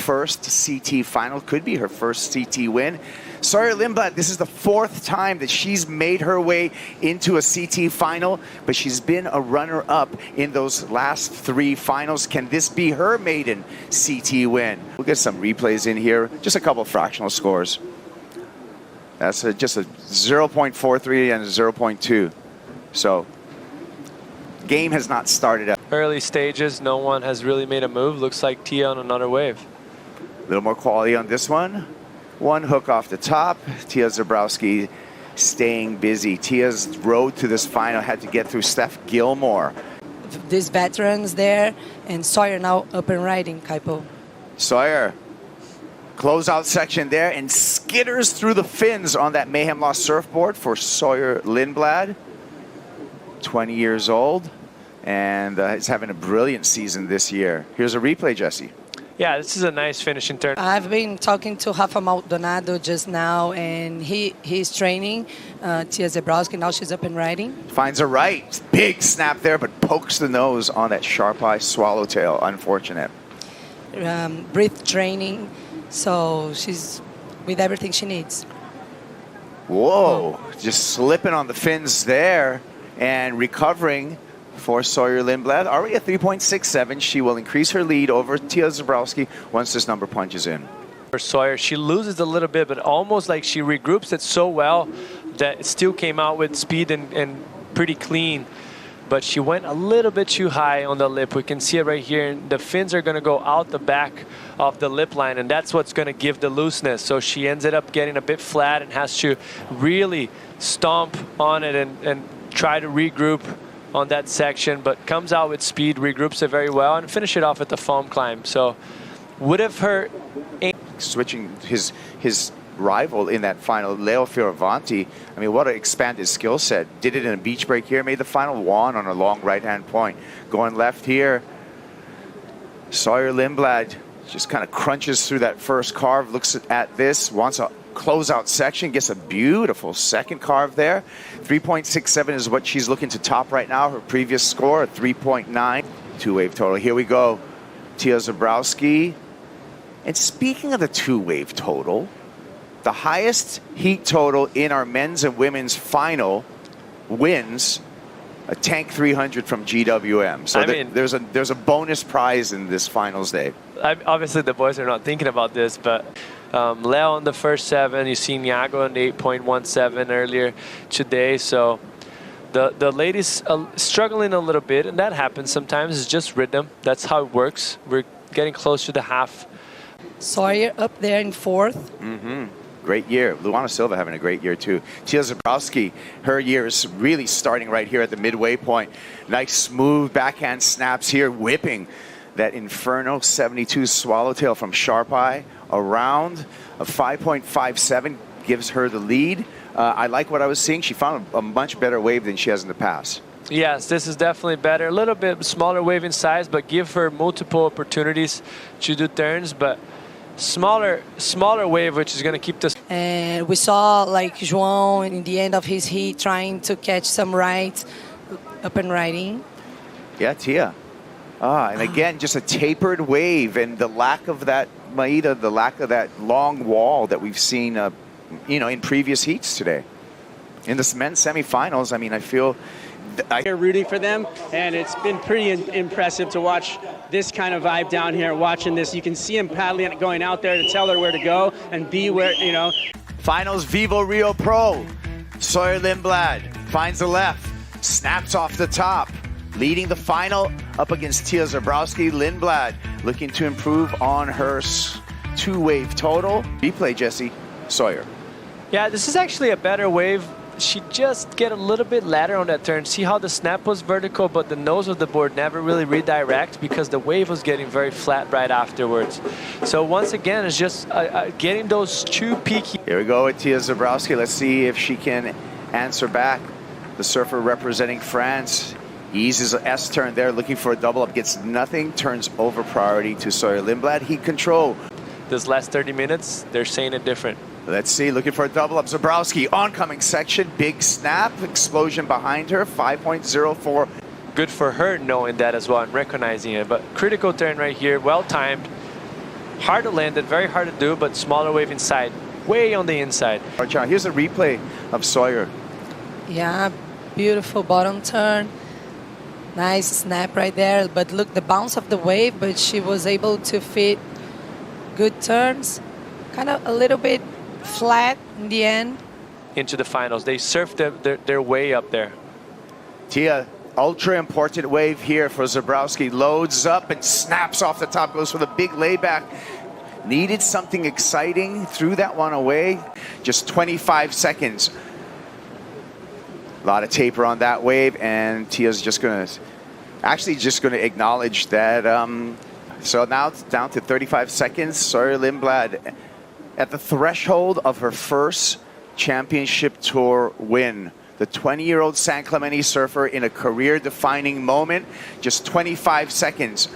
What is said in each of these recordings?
first CT final, could be her first CT win. Sawyer Lindblad, this is the 4th time that she's made her way into a CT final, but she's been a runner-up in those last 3 finals. Can this be her maiden CT win? We'll get some replays in here, just a couple of fractional scores. That's just a 0.43 and a 0.2. So, game has not started out. Early stages, no one has really made a move. Looks like Tya on another wave. A little more quality on this one. One hook off the top. Tya Zebrowski staying busy. Tya's road to this final had to get through Steph Gilmore. These veterans there, and Sawyer now up and riding, Kaipo. Sawyer, closeout section there, and skitters through the fins on that Mayhem Lost surfboard for Sawyer Lindblad. 20 years old, and is having a brilliant season this year. Here's a replay, Jesse. Yeah, this is a nice finishing turn. I've been talking to Rafa Maldonado just now, and he's training Tya Zebrowski. Now she's up and riding. Finds a right. Big snap there, but pokes the nose on that sharp eye swallowtail. Unfortunate. Breath training, so she's with everything she needs. Whoa, just slipping on the fins there and recovering for Sawyer Lindblad. Already at 3.67, she will increase her lead over Tya Zebrowski once this number punches in. For Sawyer, she loses a little bit, but almost like she regroups it so well that it still came out with speed and pretty clean. But she went a little bit too high on the lip. We can see it right here. The fins are going to go out the back of the lip line, and that's what's going to give the looseness. So she ended up getting a bit flat and has to really stomp on it and try to regroup on that section, but comes out with speed, regroups it very well, and finish it off at the foam climb. So would have hurt. Switching his rival in that final, Leo Fioravanti. I mean, what an expanded skill set. Did it in a beach break here, made the final one on a long right-hand point. Going left here, Sawyer Lindblad just kind of crunches through that first carve, looks at this, wants a closeout section, gets a beautiful second carve there. 3.67 is what she's looking to top right now. Her previous score, 3.9. 2-wave total. Here we go. Tya Zebrowski. And speaking of the 2-wave total, the highest heat total in our men's and women's final wins a Tank 300 from GWM. So there's a bonus prize in this finals day. Obviously, the boys are not thinking about this, but Leo on the first 7, you see Nyago on the 8.17 earlier today. So the ladies struggling a little bit, and that happens sometimes. It's just rhythm. That's how it works. We're getting close to the half. Sawyer up there in 4th. Mm-hmm. Great year. Luana Silva having a great year too. Tya Zebrowski, her year is really starting right here at the midway point. Nice smooth backhand snaps here, whipping that Inferno 72 swallowtail from Sharp Eye around. A 5.57 gives her the lead. I like what I was seeing. She found a much better wave than she has in the past. Yes, this is definitely better. A little bit smaller wave in size, but give her multiple opportunities to do turns. But smaller wave, which is going to keep this. And we saw like João in the end of his heat trying to catch some rights, up and riding. Yeah, Tya. And again, just a tapered wave, and the lack of that Maida, the lack of that long wall that we've seen, in previous heats today. In the men's semifinals, I mean, I feel. We're rooting for them, and it's been pretty impressive to watch this kind of vibe down here. Watching this, you can see him paddling, going out there to tell her where to go and be where, Finals VIVO Rio Pro. Sawyer Lindblad finds the left, snaps off the top, leading the final up against Tya Zebrowski. Lindblad looking to improve on her 2-wave total. Replay, Jesse. Sawyer. Yeah, this is actually a better wave. She just get a little bit ladder on that turn. See how the snap was vertical, but the nose of the board never really redirect because the wave was getting very flat right afterwards. So once again, it's just getting those 2 peaky. Here we go with Tya Zebrowski. Let's see if she can answer back. The surfer representing France eases an S turn there, looking for a double up, gets nothing, turns over priority to Sawyer Lindblad. Heat control. This last 30 minutes, they're saying it different. Let's see, looking for a double up. Zebrowski, oncoming section, big snap, explosion behind her, 5.04. Good for her knowing that as well and recognizing it. But critical turn right here, well timed. Hard to land it, very hard to do, but smaller wave inside, way on the inside. All right, John, here's a replay of Sawyer. Yeah, beautiful bottom turn. Nice snap right there. But look, the bounce of the wave, but she was able to fit good turns. Kind of a little bit flat in the end. Into the finals. They surfed their way up there. Tya, ultra important wave here for Zebrowski. Loads up and snaps off the top, goes for the big layback. Needed something exciting, threw that one away. Just 25 seconds. A lot of taper on that wave, and Tya's just gonna acknowledge that. So now it's down to 35 seconds. Sawyer Lindblad at the threshold of her first championship tour win. The 20-year-old San Clemente surfer in a career-defining moment. Just 25 seconds.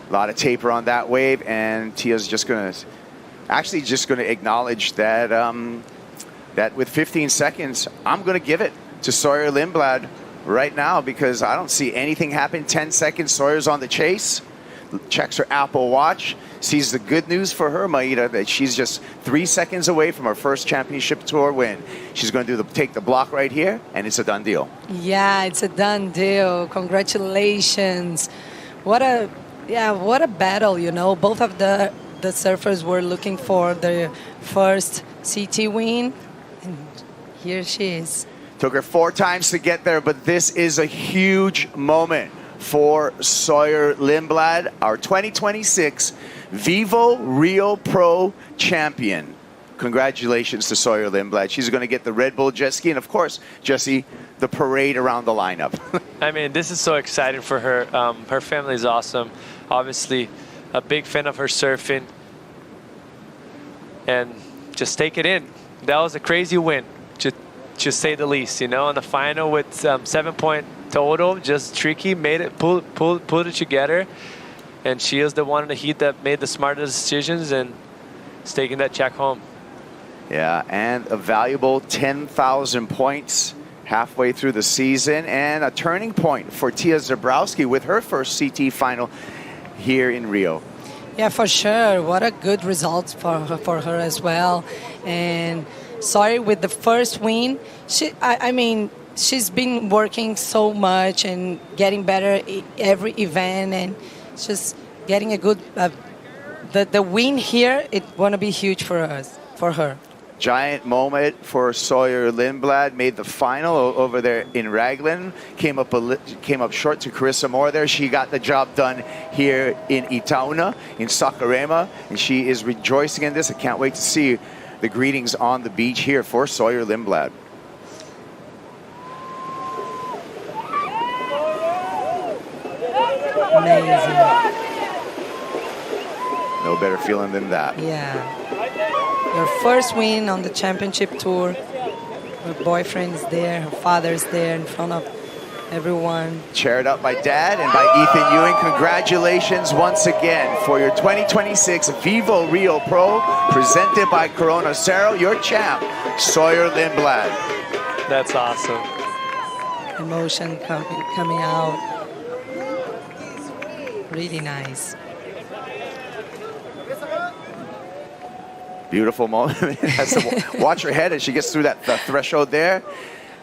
A lot of taper on that wave, and Tya's just gonna acknowledge that. That with 15 seconds, I'm going to give it to Sawyer Lindblad right now because I don't see anything happen. 10 seconds, Sawyer's on the chase, checks her Apple Watch, sees the good news for her, Maida, that she's just 3 seconds away from her first championship tour win. She's going to take the block right here, and it's a done deal. Yeah, it's a done deal. Congratulations. What a battle, you know. Both of the surfers were looking for their first CT win. And here she is. Took her 4 times to get there, but this is a huge moment for Sawyer Lindblad, our 2026 VIVO Rio Pro champion. Congratulations to Sawyer Lindblad. She's going to get the Red Bull jet ski, and of course, Jesse, the parade around the lineup. I mean, this is so exciting for her. Her family is awesome. Obviously, a big fan of her surfing. And just take it in. That was a crazy win, to say the least. You know, in the final with 7-point total, just tricky, made it, pulled it together, and she is the one in the heat that made the smartest decisions and is taking that check home. Yeah, and a valuable 10,000 points halfway through the season, and a turning point for Tya Zebrowski with her first CT final here in Rio. Yeah, for sure. What a good result for her as well. And sorry, with the first win, I mean, she's been working so much and getting better every event, and just getting a good. The win here, it's gonna be huge for her. Giant moment for Sawyer Lindblad. Made the final over there in Raglan. Came up short to Carissa Moore there. She got the job done here in Itaúna, in Saquarema, and she is rejoicing in this. I can't wait to see the greetings on the beach here for Sawyer Lindblad. Amazing. No better feeling than that. Yeah. Her first win on the championship tour. Her boyfriend is there, her father's there in front of everyone. Chaired up by Dad and by Ethan Ewing. Congratulations once again for your 2026 VIVO Rio Pro, presented by Corona Cero. Your champ, Sawyer Lindblad. That's awesome. Emotion coming out. Really nice. Beautiful moment. Has to watch her head as she gets through that threshold there.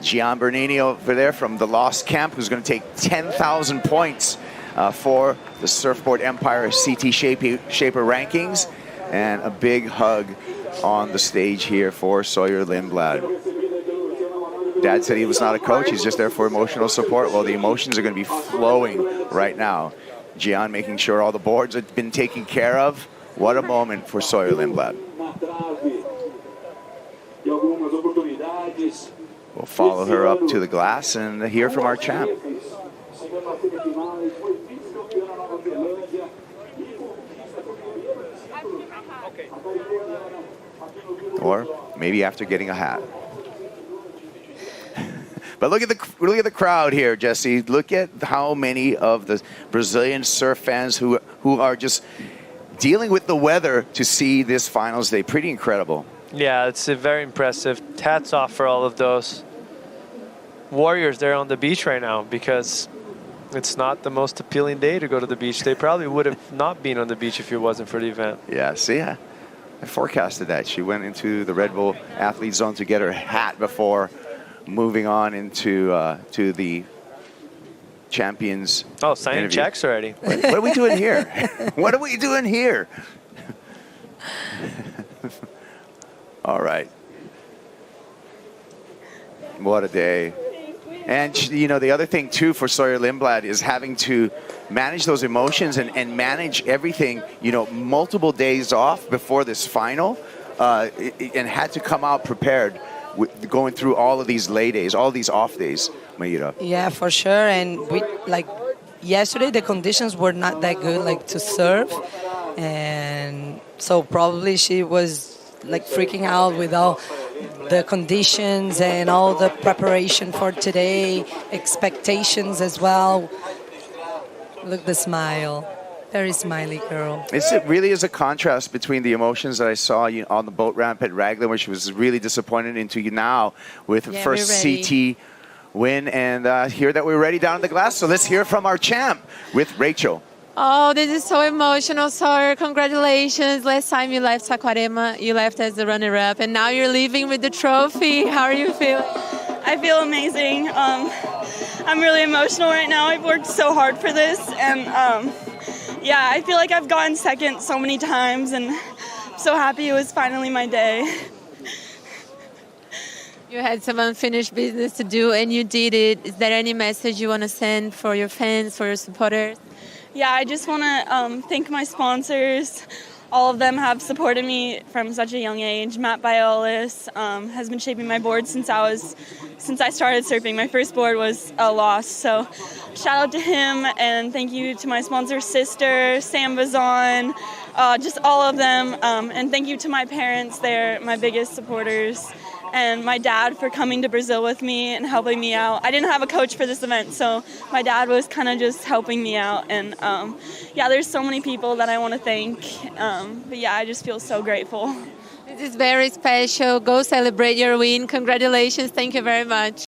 Gian Bernini over there from the Lost Camp, who's going to take 10,000 points for the Surfboard Empire CT Shaper rankings. And a big hug on the stage here for Sawyer Lindblad. Dad said he was not a coach. He's just there for emotional support. Well, the emotions are going to be flowing right now. Gian making sure all the boards have been taken care of. What a moment for Sawyer Lindblad. We'll follow her up to the glass and hear from our champ. Or maybe after getting a hat. But look at the crowd here, Jesse. Look at how many of the Brazilian surf fans who are just dealing with the weather to see this finals day. Pretty incredible. Yeah, it's very impressive. Hats off for all of those warriors there on the beach right now, because it's not the most appealing day to go to the beach. They probably would have not been on the beach if it wasn't for the event. Yeah, see, I forecasted that. She went into the Red Bull athlete zone to get her hat before moving on into to the champions. Oh, signing interview. checks already. What are we doing here? What are we doing here? All right. What a day. And, you know, the other thing, too, for Sawyer Lindblad is having to manage those emotions and manage everything, you know, multiple days off before this final, and had to come out prepared with going through all of these lay days, all these off days, Mayra. Yeah, for sure. And we, like, yesterday the conditions were not that good, like, to surf. And so probably she was, like, freaking out with all the conditions and all the preparation for today, expectations as well. Look, the smile. Very smiley girl. It really is a contrast between the emotions that I saw on the boat ramp at Raglan, where she was really disappointed, into you now with the first CT win, and hear that we're ready down in the glass. So let's hear from our champ with Rachel. Oh, this is so emotional, Sawyer. Congratulations. Last time you left Saquarema, you left as the runner-up, and now you're leaving with the trophy. How are you feeling? I feel amazing. I'm really emotional right now. I've worked so hard for this, and yeah, I feel like I've gotten second so many times, and I'm so happy it was finally my day. You had some unfinished business to do, and you did it. Is there any message you want to send for your fans, for your supporters? Yeah, I just want to thank my sponsors. All of them have supported me from such a young age. Matt Biolis has been shaping my board since I started surfing. My first board was a loss, so shout out to him, and thank you to my sponsor sister, Sam Bazan, just all of them, and thank you to my parents. They're my biggest supporters, and my dad for coming to Brazil with me and helping me out. I didn't have a coach for this event, so my dad was kind of just helping me out. And yeah, there's so many people that I want to thank. But yeah, I just feel so grateful. This is very special. Go celebrate your win. Congratulations. Thank you very much.